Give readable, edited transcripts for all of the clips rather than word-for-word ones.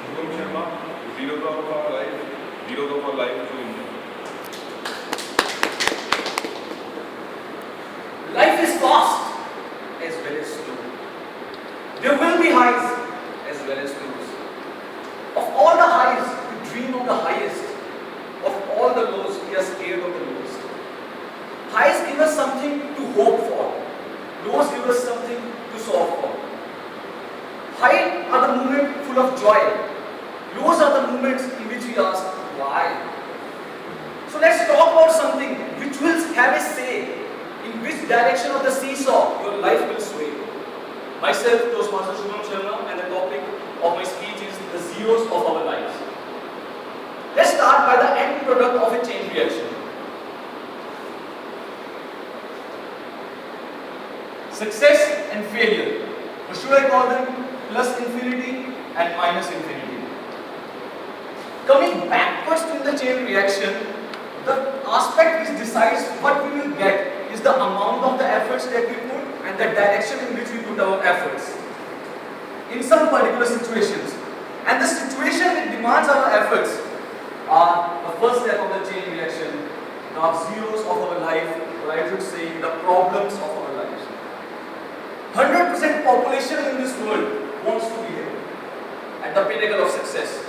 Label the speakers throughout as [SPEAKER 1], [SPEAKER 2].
[SPEAKER 1] Shubham Sharma, zeros of our life, zeros of our life to India.
[SPEAKER 2] Life is fast as well as slow. There will be highs as well as lows. Of all the highs, we dream of the highest. Of all the lows, we are scared of the lowest. Highs give us something to hope for. Lows give us something to solve for. High are the moments full of joy. Lows are the moments in which we ask, why? So let's talk about something which will have a say in which direction of the seesaw your life will sway. Myself, Toastmaster Shubham Sharma, and the topic of my speech is the zeros of our lives. Let's start by the end product of a chain reaction. Success and failure. Or should I call them plus infinity and minus infinity? Coming backwards in the chain reaction, the aspect which decides what we will get is the amount of the efforts that we put and the direction in which we put our efforts in some particular situations. And the situation that demands our efforts are the first step of the chain reaction, the zeros of our life, or I should say the problems of our lives. 100% population in this world wants to be here at the pinnacle of success.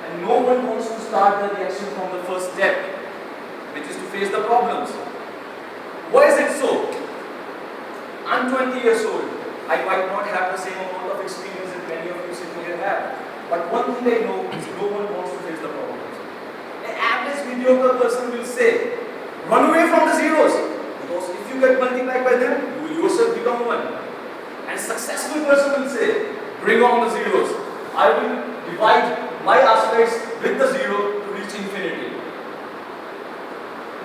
[SPEAKER 2] And no one wants to start the reaction from the first step, which is to face the problems. Why is it so? I'm 20 years old. I might not have the same amount of experience that many of you sitting here have. But one thing I know is no one wants to face the problems. An average mediocre person will say, run away from the zeros. Because if you get multiplied by them, you will yourself become one. And successful person will say, bring on the zeros. I will divide my aspects with the zero to reach infinity.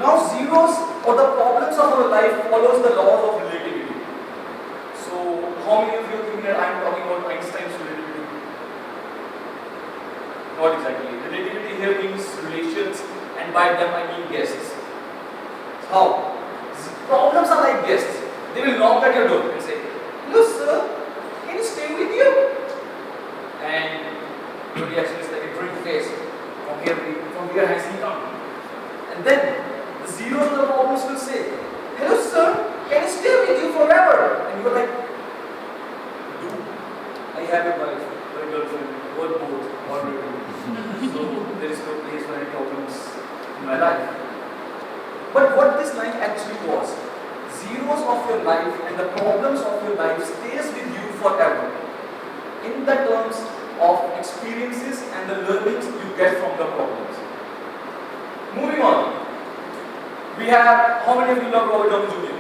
[SPEAKER 2] Now zeros or the problems of our life follows the laws of relativity. So how many of you think that I am talking about Einstein's relativity? Not exactly. Relativity here means relations, and by them I mean guests. How? Problems are like guests. They will knock at your door and say, hello sir, can you stay with you? And your reaction is like a drink face. From here has he come? And then the zeros of the problems will say, hello sir, can I stay with you forever? And you're like, do I have a wife or a girlfriend or both already? So there is no place for any problems in my life. But what this line actually was, zeros of your life and the problems of your life stays with you forever in the terms of experiences and the learnings you get from the problems. Moving on. We have, how many of you love Robert Downey Jr.?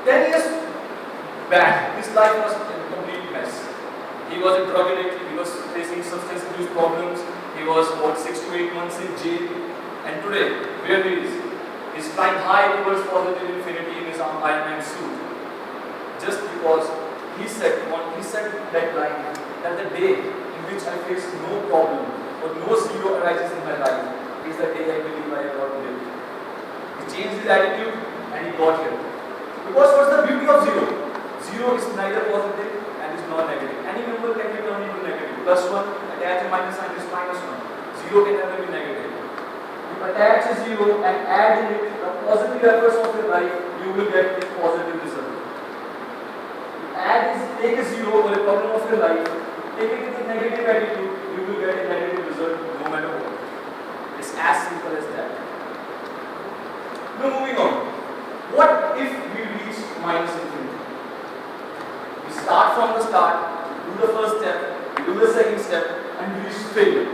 [SPEAKER 2] 10 years back, his life was a complete mess. He was a drug addict, he was facing substance abuse problems, he was about 6 to 8 months in jail, and today, where he is? He's flying high towards positive infinity in his Iron Man suit. Just because he said that line, that the day in which I face no problem or no zero arises in my life is the day I believe I have got lived. He changed his attitude and he got here. Because what's the beauty of zero? Zero is neither positive and is not negative. Any number can be turned into negative. Plus 1, attach a minus sign is minus 1. Zero can never be negative. You attach a zero and add in it the positive efforts of your life, you will get a positive result. Take a zero or a problem of your life, take it with a negative attitude, you will get a negative result no matter what. It's as simple as that. Now moving on. What if we reach minus infinity? We start from the start, do the first step, do the second step, and reach failure.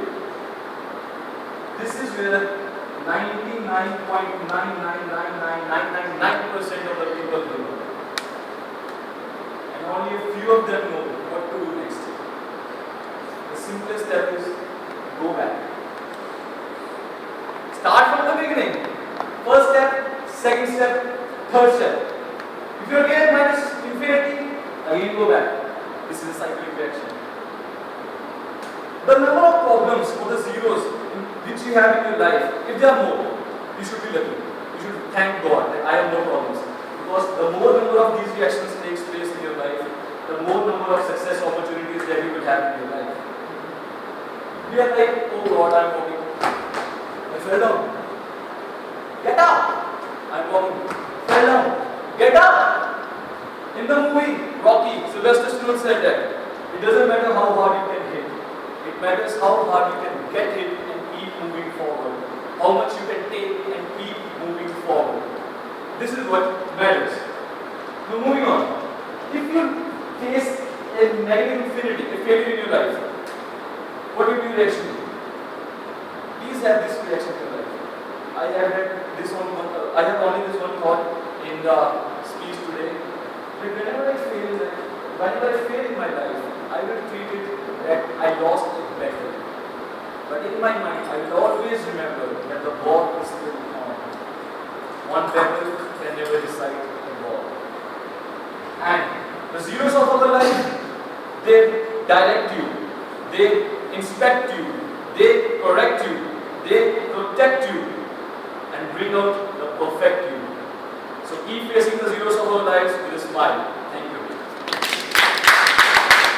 [SPEAKER 2] This is where 99.9999999% of the people do. And only a few of them know what to do next. The simplest step is go back. Start from the beginning. First step, second step, third step. If you are again at minus infinity, again go back. This is a cyclic reaction. The number of problems or the zeros which you have in your life, if there are more, you should be lucky. You should thank God that I have no problems. Because the more number of these reactions takes place in your life, the more number of success opportunities that you will have in your life. We are like, oh God, I'm walking. I fell down. Get up! I'm walking. Fell down. Get up! In the movie Rocky, Sylvester Stallone said that it doesn't matter how hard you can hit. It matters how hard you can get hit and keep moving forward. How much you can take and keep moving forward. This is what matters. Now moving on. If you face a negative infinity, a failure in your life, what will be your reaction? Please have this reaction in your life. I have only this one thought in the speech today. That whenever I fail in my life, I will treat it that I lost a battle. But in my mind, I will always remember that the war is still on. One battle can never decide the war. And the zeros of our life, they direct you, they inspect you, they correct you, they protect you, and bring out the perfect you. So keep facing the zeros of our lives with a smile.